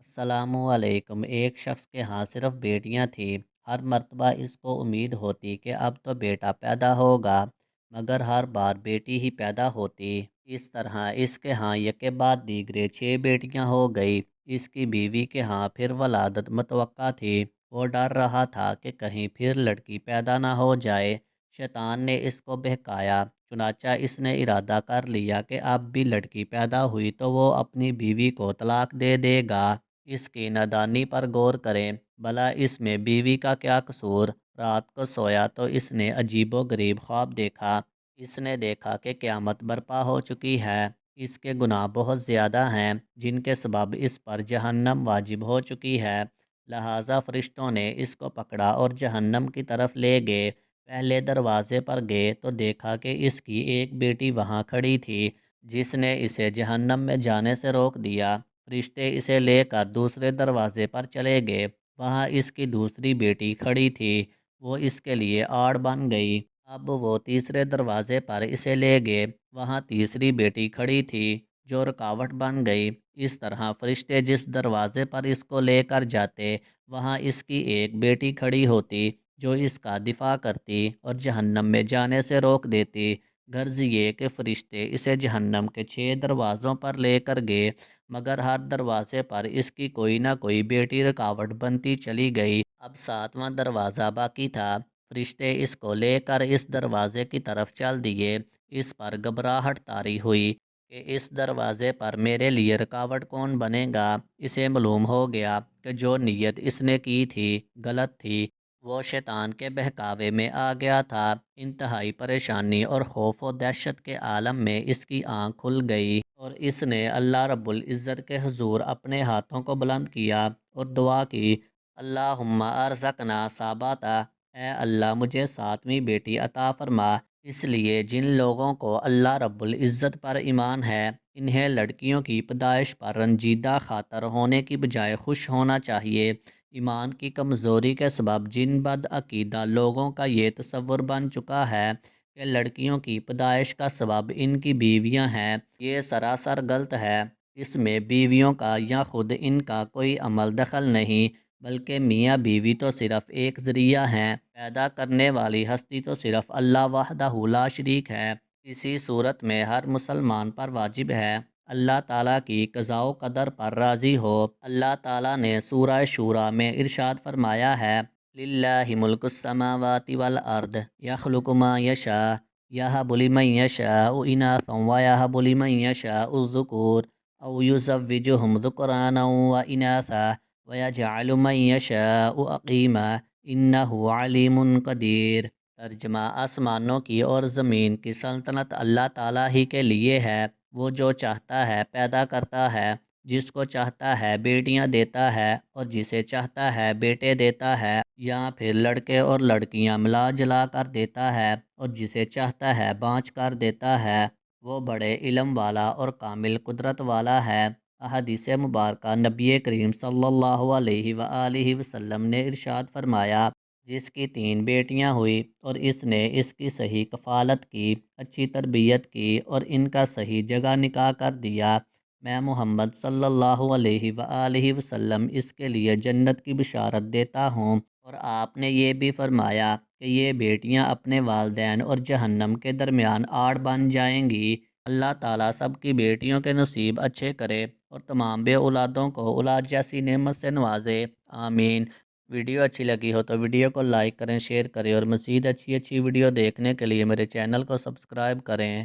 السلام علیکم۔ ایک شخص کے ہاں صرف بیٹیاں تھیں۔ ہر مرتبہ اس کو امید ہوتی کہ اب تو بیٹا پیدا ہوگا، مگر ہر بار بیٹی ہی پیدا ہوتی۔ اس طرح اس کے ہاں یکے بعد دیگرے 6 بیٹیاں ہو گئی۔ اس کی بیوی کے ہاں پھر ولادت متوقع تھی۔ وہ ڈر رہا تھا کہ کہیں پھر لڑکی پیدا نہ ہو جائے۔ شیطان نے اس کو بہکایا، چنانچہ اس نے ارادہ کر لیا کہ اب بھی لڑکی پیدا ہوئی تو وہ اپنی بیوی کو طلاق دے دے گا۔ اس کی نادانی پر غور کریں، بھلا اس میں بیوی کا کیا قصور؟ رات کو سویا تو اس نے عجیب و غریب خواب دیکھا۔ اس نے دیکھا کہ قیامت برپا ہو چکی ہے۔ اس کے گناہ بہت زیادہ ہیں، جن کے سبب اس پر جہنم واجب ہو چکی ہے۔ لہٰذا فرشتوں نے اس کو پکڑا اور جہنم کی طرف لے گئے۔ پہلے دروازے پر گئے تو دیکھا کہ اس کی ایک بیٹی وہاں کھڑی تھی، جس نے اسے جہنم میں جانے سے روک دیا۔ فرشتے اسے لے کر دوسرے دروازے پر چلے گئے۔ وہاں اس کی دوسری بیٹی کھڑی تھی، وہ اس کے لیے آڑ بن گئی۔ اب وہ تیسرے دروازے پر اسے لے گئے۔ وہاں تیسری بیٹی کھڑی تھی، جو رکاوٹ بن گئی۔ اس طرح فرشتے جس دروازے پر اس کو لے کر جاتے، وہاں اس کی ایک بیٹی کھڑی ہوتی، جو اس کا دفاع کرتی اور جہنم میں جانے سے روک دیتی۔ غرض یہ کہ فرشتے اسے جہنم کے 6 دروازوں پر لے کر گئے، مگر ہر دروازے پر اس کی کوئی نہ کوئی بیٹی رکاوٹ بنتی چلی گئی۔ اب 7واں دروازہ باقی تھا۔ فرشتے اس کو لے کر اس دروازے کی طرف چل دیے۔ اس پر گھبراہٹ طاری ہوئی کہ اس دروازے پر میرے لیے رکاوٹ کون بنے گا۔ اسے معلوم ہو گیا کہ جو نیت اس نے کی تھی غلط تھی۔ وہ شیطان کے بہکاوے میں آ گیا تھا۔ انتہائی پریشانی اور خوف و دہشت کے عالم میں اس کی آنکھ کھل گئی اور اس نے اللہ رب العزت کے حضور اپنے ہاتھوں کو بلند کیا اور دعا کی، اللہم ارزقنا ثاباتا، اے اللہ مجھے 7ویں بیٹی عطا فرما۔ اس لیے جن لوگوں کو اللہ رب العزت پر ایمان ہے، انہیں لڑکیوں کی پیدائش پر رنجیدہ خاطر ہونے کی بجائے خوش ہونا چاہیے۔ ایمان کی کمزوری کے سبب جن بدعقیدہ لوگوں کا یہ تصور بن چکا ہے کہ لڑکیوں کی پیدائش کا سبب ان کی بیویاں ہیں، یہ سراسر غلط ہے۔ اس میں بیویوں کا یا خود ان کا کوئی عمل دخل نہیں، بلکہ میاں بیوی تو صرف ایک ذریعہ ہیں۔ پیدا کرنے والی ہستی تو صرف اللہ وحدہ لا شریک ہے۔ اسی صورت میں ہر مسلمان پر واجب ہے اللہ تعالیٰ کی قضاء و قدر پر راضی ہو۔ اللہ تعالیٰ نے سورہ شورى میں ارشاد فرمایا ہے، للہ ملک السماوات والارض یخلق ما یشاء یہب لمن یشاء اناثا ویہب لمن یشاء الذکور او یزوجہم ذکرانا واناثا ویجعل من یشاء عقیما انہ علیم قدیر۔ ترجمہ: آسمانوں کی اور زمین کی سلطنت اللہ تعالیٰ ہی کے لیے ہے۔ وہ جو چاہتا ہے پیدا کرتا ہے، جس کو چاہتا ہے بیٹیاں دیتا ہے اور جسے چاہتا ہے بیٹے دیتا ہے، یا پھر لڑکے اور لڑکیاں ملا جلا کر دیتا ہے اور جسے چاہتا ہے بانچ کر دیتا ہے۔ وہ بڑے علم والا اور کامل قدرت والا ہے۔ احادیث مبارکہ نبی کریم صلی اللہ علیہ وآلہ وسلم نے ارشاد فرمایا، جس کی 3 بیٹیاں ہوئی اور اس نے اس کی صحیح کفالت کی، اچھی تربیت کی اور ان کا صحیح جگہ نکاح کر دیا، میں محمد صلی اللہ علیہ وآلہ وسلم اس کے لیے جنت کی بشارت دیتا ہوں۔ اور آپ نے یہ بھی فرمایا کہ یہ بیٹیاں اپنے والدین اور جہنم کے درمیان آڑ بن جائیں گی۔ اللہ تعالیٰ سب کی بیٹیوں کے نصیب اچھے کرے اور تمام بے اولادوں کو اولاد جیسی نعمت سے نوازے، آمین۔ ویڈیو اچھی لگی ہو تو ویڈیو کو لائک کریں، شیئر کریں اور مزید اچھی ویڈیو دیکھنے کے لیے میرے چینل کو سبسکرائب کریں۔